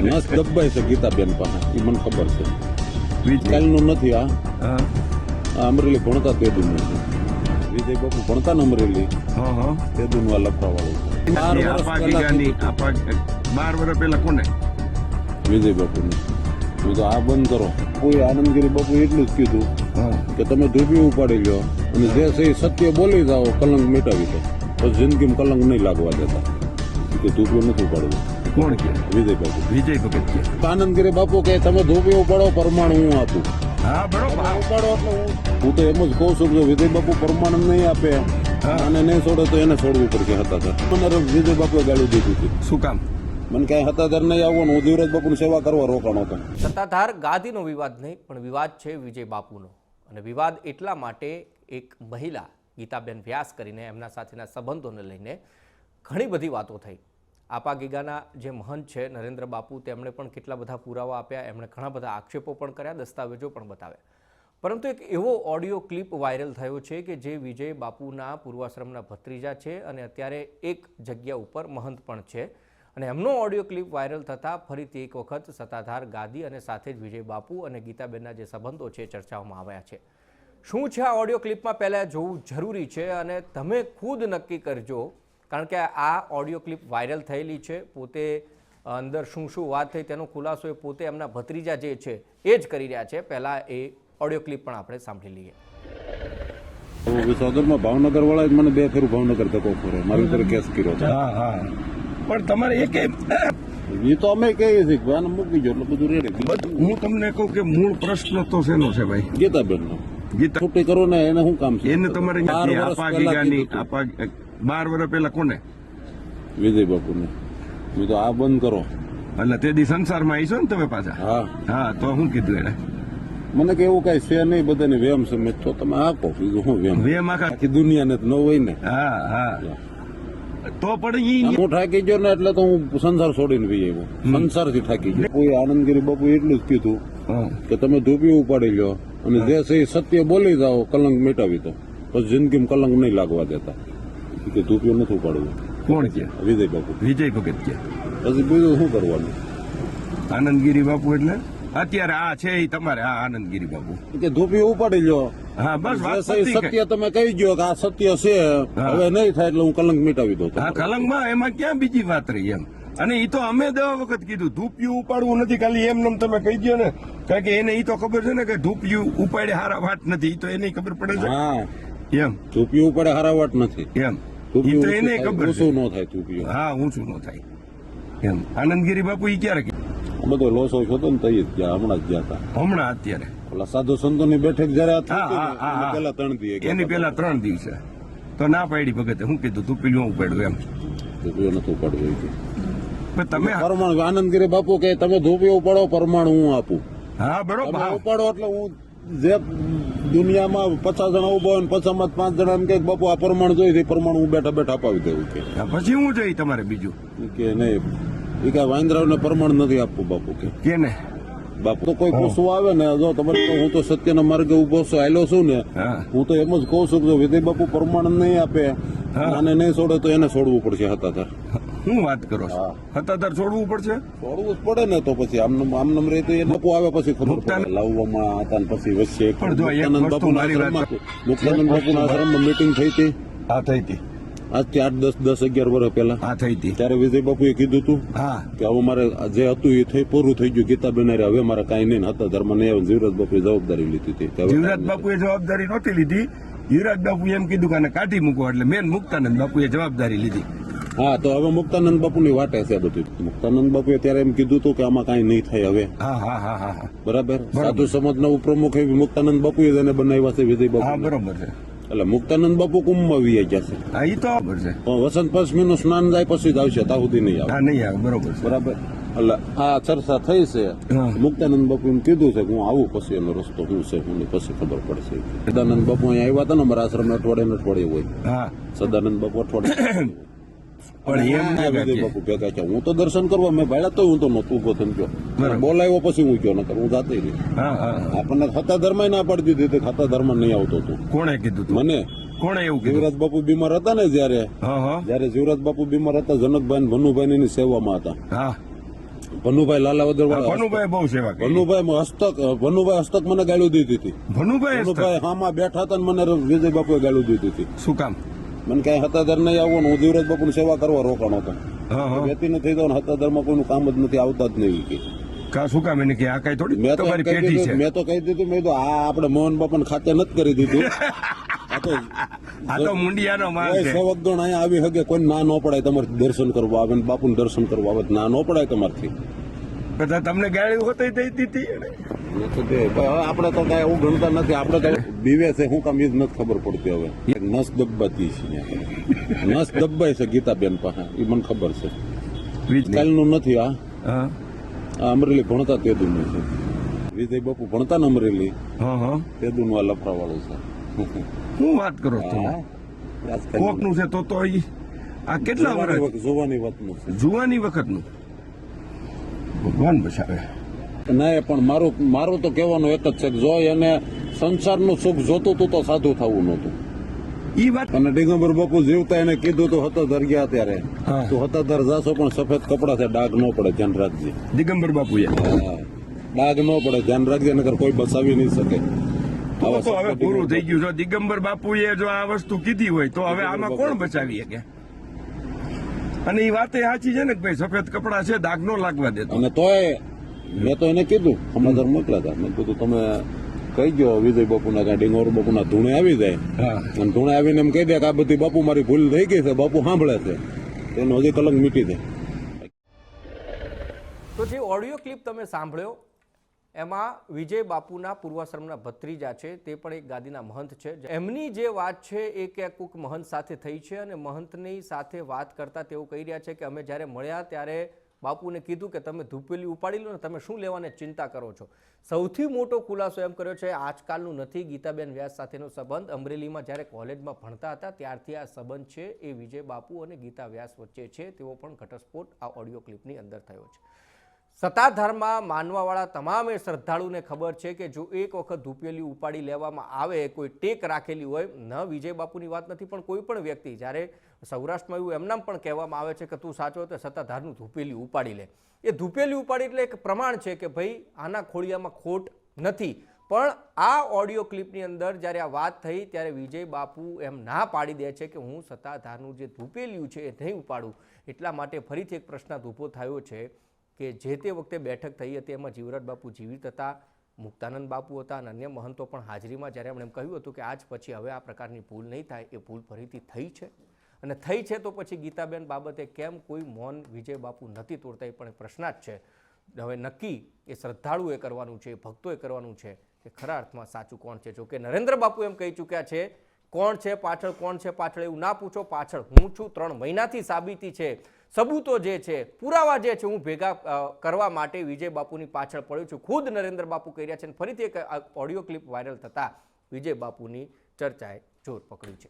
નસ દબાય છે ગીતાબેન પાસે, એ મને ખબર છે. કાલનું નથી આ અમરેલી ભણતા તે દુનું છે. વિજય બાપુ ભણતા ને અમરેલી તે દુનું આ લખવાવાળું છે. 12 વર્ષ પહેલા કોને? વિજય બાપુને તો આ બંધ કરો. કોઈ આનંદગીરી બાપુ એટલું જ કીધું કે તમે ધૂપી ઉપાડી લો અને જે છે એ સત્ય બોલી જાઓ, કલંક મિટાવી દો, પછી જિંદગીમાં કલંક નહીં લાગવા દેતા. કે ધૂપીઓ નથી ઉપાડવું. કોણ કે? વિજય બાપુ. વિજય ભગત કે આનંદગીરી બાપુ કે તમે ધૂપી ઉપાડો, પરમાણ હું આપું. હા બરોબર. ઉપાડો એટલે હું તો એમ જ કહું છું કે વિજય બાપુ પરમાણ નહીં આપે અને નહીં છોડે તો એને છોડવું પડશે. હતા મને વિજય બાપુએ ગાળું દીધી હતી. શું કામ? મને ક્યાંય હતાધાર નહીં આવવાનું, હું દેવરાજ બાપુની સેવા કરવા રોકાણો હતો. સત્તાધાર ગાદીનો વિવાદ નહીં, પણ વિવાદ છે વિજય બાપુનો. અને વિવાદ એટલા માટે એક મહિલા ગીતાબેન વ્યાસ કરીને એમના સાથેના સંબંધોને લઈને ઘણી બધી વાતો થઈ. આપા ગીગાના જે મહંત છે નરેન્દ્ર બાપુ, તેમણે પણ કેટલા બધા પુરાવા આપ્યા, એમણે ઘણા બધા આક્ષેપો પણ કર્યા, દસ્તાવેજો પણ બતાવ્યા. પરંતુ એક એવો ઓડિયો ક્લિપ વાયરલ થયો છે કે જે વિજય બાપુના પૂર્વાશ્રમના ભત્રીજા છે અને અત્યારે એક જગ્યા ઉપર મહંત પણ છે. અને એમનો ઓડિયો ક્લિપ વાયરલ થતાં ફરીથી એક વખત સત્તાધાર ગાદી અને સાથે જ વિજય બાપુ અને ગીતાબેનના જે સંબંધો છે ચર્ચાઓમાં આવ્યા છે. શું છે આ ઓડિયો ક્લિપમાં પહેલાં જોવું જરૂરી છે અને તમે ખુદ નક્કી કરજો, કારણ કે આ ઓડિયો ક્લિપ વાયરલ થયેલી છે. પોતે અંદર શું શું વાત થઈ તેનો ખુલાસો એ પોતે એમના ભત્રીજા જે છે એ જ કરી રહ્યા છે. પહેલાં એ ઓડિયો ક્લિપ પણ આપણે સાંભળી લઈએ. વિસાવદરમાં ભાવનગર વાળા જ મને 2 ફેરું ભાવનગર ધક્કો કર્યો, મારી ઉપર કેસ કર્યો છે. પણ તમારે એક એ તો અમે કહીએ છીએ કે આને મૂકી જો એટલે બધું રેડી. હું તમને કહું કે મૂળ પ્રશ્ન તો શેનો છે ભાઈ? ગીતાબેન નો ગીતા છૂટી કરો ને એને શું કામ છે? એને તમારે 12 વર્ષ આપા પહેલા ગીગાની કીધું હતું. 12 વર્ષ પહેલા કોને? વિજય બાપુને મેં તો આ બંધ કરો. એટલે તે દી સંસારમાં આવીશો ને તમે પાછા? હા તો શું કીધું એને? મને કે એવું કઈ છે નહીં, બધાને વેમ સમજ તો તમે આપો, બીજું શું વેમ? વેમ આખી દુનિયાને ન હોય ને. હા તો પણ ઈ હું થાકી ગયો ને એટલે તો હું સંસાર છોડીને વી આવ્યો. સંસારથી થાકી ગયો. કોઈ આનંદગીરી બાપુ એટલું જ કીધું કે તમે ધૂપી ઉપાડી લો અને જે છે એ સત્ય બોલી જાઓ, કલંક મિટાવી દો, પછી જિંદગીમાં કલંક નહીં લાગવા દેતા. કે ધૂપીઓ નથી ઉપાડવું. કોણ કે? વિજય બાપુ. વિજય ભગત કે પછી બીજું શું કરવાનું? આનંદગીરી બાપુ એટલે અત્યારે આ છે એ તમારે આ આનંદગીરી બાપુ કે ધૂપી ઉપાડી લો. હા બસ વાત જે છે એ સત્ય તમે કહી ગયો કે આ સત્ય છે, હવે નહીં થાય એટલે હું કલંક મિટાવી દઉં. હા કલંકમાં એમાં ક્યાં બીજી વાત રહી એમ. અને ઈ તો અમે 10 વખત કીધું ધૂપિયું ઉપાડવું નથી, ખાલી એમ નમ તમે કહી દો ને, કારણ કે એને ઈ તો ખબર છે ને કે ધૂપિયું ઉપાડે હારા વાત નથી, ઈ તો એને ખબર પડે છે. હા એમ ધૂપી ઉપાડે હારાવાટ નથી એમ ધૂપી ઈ તો એને ખબર છે. ઊંચું ન થાય ધૂપીઓ. હા ઊંચું ન થાય એમ. આનંદગીરી બાપુ ઈ ક્યારે કીધું? બધો લોસો હતો ને તઈ જ ગયા, હમણાં જ ગયા હતા. હમણાં અત્યારે ઓલા સાધુ સંતોની બેઠક જયારે આ થઈ હતી ને, હા, એની પહેલા 3 દિવસ ગયા એની પેલા 3 દિવસે તો ના પાડી ભગતે. શું કીધું? ધૂપિયું ઉપાડ્યું એમ. ધૂપીઓ નથી ઉપાડવું. પણ તમે પરમાણ આનંદગીરી બાપુ કે તમે ધૂપીઓ ઉપાડો, પરમાણ હું આપું. હા બરોબર. તમે ઉપાડો એટલે હું જે દુનિયામાં 50 જણા ઉભા હોય ને 50 માં 5 જણા એમ કે બાપુ આ પરમાણ જોઈ તે પ્રમાણ હું બેઠા બેઠા અપાવી દેવું. કે પછી હું જોઈ તમારે બીજું કે નહીં એ કઈ વાંદરાઓને પ્રમાણ નથી આપવું બાપુ. કે ને બાપુ તો કોઈ પૂછવું આવે ને, જો તમારે તો હું તો સત્યના માર્ગે ઉભો છું, આવેલો છું ને, હું તો એમ જ કહું છું કે વિજય બાપુ પ્રમાણ નહીં આપે અને નહીં છોડે તો એને છોડવું પડશે. હતાધાર શું વાત કરો છો? હતાધાર છોડવું પડશે? છોડવું જ પડે ને, તો પછી આમનામ રહે તો એ બાપુ આવે પછી ખબર પડે. લાવવામાં હતા ને પછી વચ્ચે મુક્તાનંદ બાપુના આશ્રમમાં મીટિંગ થઈ હતી. હા થઈ હતી આજથી 8, 10, 11 વર્ષ પહેલા. હા થઈ હતી. ત્યારે વિજય બાપુએ કીધું હતું હા કે હવે મારે જે હતું એ પૂરું થઈ ગયું. ગીતાબેન હવે મારે કઈ નહીં. હતા ધર્મ નહીં. જીવરાજ બાપુએ જવાબદારી લીધી હતી. જીવરાજ બાપુએ જવાબદારી નહોતી લીધી. જીવરાજ બાપુ એમ કીધું કે આને કાઢી મૂકો, એટલે મેન મુક્તાનંદ બાપુએ જવાબદારી લીધી. હા તો હવે મુક્તાનંદ બાપુની વાટે છે બધું. મુક્તાનંદ બાપુએ ત્યારે એમ કીધું હતું કે આમાં કઈ નહીં થાય હવે. હા બરાબર. સાધુ સમાજના ઉપપ્રમુખ મુક્તાનંદ બાપુએ જ એને બનાવ્યા છે વિજય બાપુ. હા બરોબર છે. એટલે મુક્તાનંદ બાપુ કુંભમાં વી ગયા છે. હા ઈ તો બરાબર છે. પણ વસંત પંચમીનું સ્નાન જાય પછી જ આવશે, ત્યાં સુધી નહીં આવે. હા નહીં આવે. બરોબર છે. બરાબર. એટલે આ ચર્ચા થઈ છે. મુક્તાનંદ બાપુ એમ કીધું છે કે હું આવું પછી એનો રસ્તો શું છે મને પછી ખબર પડશે. સદાનંદ બાપુ અહીંયા આવ્યા હતા ને અમારા આશ્રમ અઠવાડિયે હોય. હા સદાનંદ બાપુ અઠવાડિયે પણ એમ વિજય બાપુ ભેગા છે. હું તો દર્શન કરવા મેં ભાડ્યા તો હું તો નહોતો ઉભો થઈને ગયો. બોલાવ્યો પછી હું ગયો, નકર હું જાતે નહીં. આપણને ખાતા ધર્મ ના પાડી દીધી. ખાતા ધર્મ નહીં આવતો તું. કોણે કીધું? મને કોણે એવું કીધું? જીવરાજ બાપુ બીમાર હતા ને જયારે જીવરાજ બાપુ બીમાર હતા, જનકભાઈ ભનુભાઈ ની સેવામાં હતા. ભનુભાઈ લાલાવદર વાળા ભનુભાઈ બહુ સેવા કરી. ભનુભાઈ હસ્તક મને ગાળું દીધી હતી. ભનુભાઈ ભનુભાઈ હામાં બેઠા હતા ને મને વિજય બાપુએ ગાળું દીધી હતી. શું કામ? મને કઈ હતાદર નહીં આવવાનું, હું દેવરાજ બાપુની સેવા કરવા રોકાણો હતો. હા હા. વેતી નથી થયો ને હતાદરમાં કોઈનું કામ જ નથી, આવતા જ નહીં કે. કા શું કામ? એને કે આ કઈ થોડી તમારી પેઢી છે. મેં તો કહી દીધું, મેં કીધું આ આપણે મોહન બાપાને ખાતે નથી કરી દીધું. આ તો મુંડિયાનો માલ કોઈ છે. સેવક ગણ અહીંયા આવી શકે, કોઈ ના ન પડાય તમારે દર્શન કરવા આવે, બાપુનું દર્શન કરવા આવે, ના ન પડાય તમારથી. બધા તમને ગાળી હોતી દઈ દીધી એને. આપણે તો કઈ એવું ગણતા નથી, આપણે તો બીવે છે શું કામ એ જ નથી ખબર પડતી. હવે નસ દબાતી છે, નસ દબાય છે ગીતાબેન પાસે, એ મને ખબર છે. કાલનું નથી આ. હા અમરેલી ભણતા તેદુનું છે. વિજય બાપુ ભણતા ને અમરેલી હા. તેદુનું આ લફરા વાળું છે. શું વાત કરો છો તમે? કોક નું છે તો ઈ આ કેટલા વર્ષ જોવાની વાતનું છે. જુવાની વખતનું? ભગવાન બચાવે. ના પણ મારું તો કહેવાનું એક જ છે કે જો એને સંસારનું સુખ જોતું હતું તો સાધુ થવું નહોતું. ઈ વાત. અને દિગંબર બાપુ જીવતા એને કીધું તો હતાધર ગયા ત્યારે હા. તો હતાધર જાશો પણ સફેદ કપડા છે, ડાઘ ન પડે, ધ્યાન રાખજે. દિગંબર બાપુએ હા, ડાઘ ન પડે, ધ્યાન રાખજે, નકર કોઈ બચાવી નહીં શકે. તો હવે પૂરું થઈ ગયું. જો દિગંબર બાપુએ જો આ વસ્તુ કીધી હોય તો હવે આમાં કોણ બચાવી શકે? અને એ વાતે સાચી છે ને કે ભાઈ સફેદ કપડા છે, દાગ નો લાગવા દેતો. અને તોય મેં તો એને કીધું, સમાચાર મોકલ્યા હતા, મેં કીધું તમે કહી ગયો વિજય બાપુના કે ડિંગોર બાપુના ધૂણે આવી જાય, હા. અને ધૂણે આવીને એમ કહી દે કે આ બધી બાપુ મારી ભૂલ થઈ ગઈ છે, બાપુ સાંભળે છે, એનો હજી કલંક મીટી દે. તો જે ઓડિયો ક્લિપ તમે સાંભળ્યો એમાં વિજય બાપુના પૂર્વાશ્રમના ભત્રીજા છે, તે પણ એક ગાદીના મહંત છે. એમની જે વાત છે એ ક્યાંક કોઈક મહંત સાથે થઈ છે અને મહંતની સાથે વાત કરતા તેઓ કહી રહ્યા છે કે અમે જ્યારે મળ્યા ત્યારે બાપુને કીધું કે તમે ધૂપેલી ઉપાડી લો ને, તમે શું લેવાને ચિંતા કરો છો. સૌથી મોટો ખુલાસો એમ કર્યો છે આજકાલનું નથી, ગીતાબેન વ્યાસ સાથેનો સંબંધ અમરેલીમાં જ્યારે કોલેજમાં ભણતા હતા ત્યારથી આ સંબંધ છે એ વિજય બાપુ અને ગીતા વ્યાસ વચ્ચે છે, તેવો પણ ઘટસ્ફોટ આ ઓડિયો ક્લિપની અંદર થયો છે. સત્તાધારમાં માનવાવાળા તમામે શ્રદ્ધાળુને ખબર છે કે જો એક વખત ધૂપેલી ઉપાડી લેવામાં આવે, કોઈ ટેક રાખેલી હોય, ન વિજય બાપુની વાત નથી પણ કોઈ પણ વ્યક્તિ, જ્યારે સૌરાષ્ટ્રમાં એવું એમનામ પણ કહેવામાં આવે છે કે તું સાચો તો સત્તાધારનું ધૂપેલી ઉપાડી લે. એ ધૂપેલી ઉપાડી એટલે એક પ્રમાણ છે કે ભાઈ આના ખોળિયામાં ખોટ નથી. પણ આ ઓડિયો ક્લિપની અંદર જ્યારે આ વાત થઈ ત્યારે વિજય બાપુ એમ ના પાડી દે છે કે હું સત્તાધારનું જે ધૂપેલિયું છે એ નહીં ઉપાડું. એટલા માટે ફરીથી એક પ્રશ્ન ઊભો થયો છે કે જે તે વખતે બેઠક થઈ હતી એમાં જીવરાજ બાપુ જીવિત હતા, મુક્તાનંદ બાપુ હતા અને અન્ય મહંતો પણ હાજરીમાં, જ્યારે એમણે એમ કહ્યું હતું કે આજ પછી હવે આ પ્રકારની ભૂલ નહીં થાય, એ ભૂલ ફરીથી થઈ છે. અને થઈ છે તો પછી ગીતાબેન બાબતે કેમ કોઈ મૌન વિજય બાપુ નથી તોડતા, એ પણ પ્રશ્ન જ છે. હવે નક્કી એ શ્રદ્ધાળુએ કરવાનું છે, ભક્તોએ કરવાનું છે કે ખરા અર્થમાં સાચું કોણ છે. જોકે નરેન્દ્ર બાપુ એમ કહી ચૂક્યા છે કોણ છે પાછળ, કોણ છે પાછળ એવું ના પૂછો, પાછળ હું છું. 3 મહિનાથી સાબિતી છે, સબૂતો જે છે, પુરાવા જે છે, હું ભેગા કરવા માટે વિજય બાપુની પાછળ પડ્યો છું. ખુદ નરેન્દ્ર બાપુ કહી રહ્યા છે. ફરીથી એક ઓડિયો ક્લિપ વાયરલ થતા વિજય બાપુની ચર્ચાએ જોર પકડ્યું છે.